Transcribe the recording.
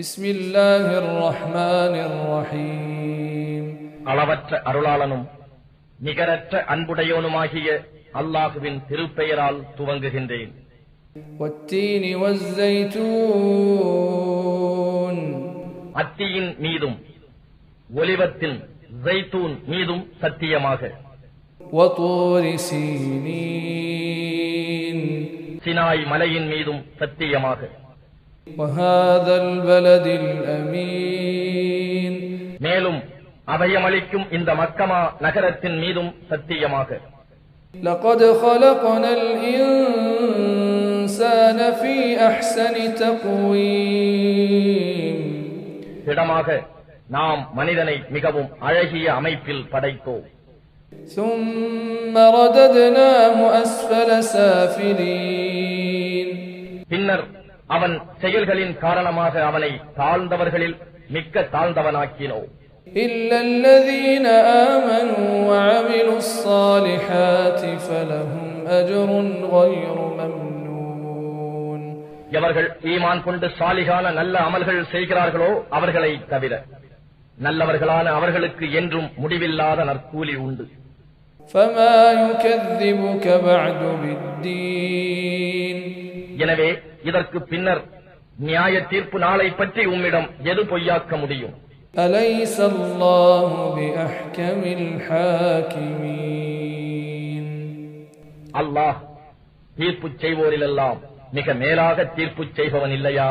بسم الله الرحمن الرحيم அளவற்ற அருளாளனும் நிகரற்ற அன்புடையோனுமாகிய அல்லாஹுவின் திருப்பெயரால் துவங்குகின்றேன். والتين والزيتون அத்தியின் மீதும் ஒலிவத்தின் ஜைத்தூன் மீதும் சத்தியமாக. وطور سينين சினாய் மலையின் மீதும் சத்தியமாக. وهذا البلد الأمين மேலும் அபயமளிக்கும் இந்த மக்கமா நகரத்தின் மீதும் சத்தியமாக. لقد خلقنا الإنسان في أحسن تقويم திடமாக நாம் மனிதனை மிகவும் அழகிய அமைப்பில் படைத்தோம். ثم رددناه أسفل سافلين பின்னர் அவன் செயல்களின் காரணமாக அவனை தாழ்ந்தவர்களில் மிக்க தாழ்ந்தவனாக்கினோம். إلا الذين آمنوا وعملوا الصالحات فلهم أجر غير ممنون எவர்கள் ஈமான் கொண்டு சாலிகான நல்ல அமல்கள் செய்கிறார்களோ அவர்களை தவிர நல்லவர்களான அவர்களுக்கு என்றும் முடிவில்லாத நற்கூலி உண்டு. فما يكذبك بعد بالدين எனவே இதற்கு பின்னர் நியாய தீர்ப்பு நாளை பற்றி உம்மிடம் எது பொய்யாக்க முடியும்? أليس الله بأحكم الحاكمين அல்லாஹ் தீர்ப்பு செய்வோரிலெல்லாம் மிக மேலாக தீர்ப்பு செய்பவன் இல்லையா?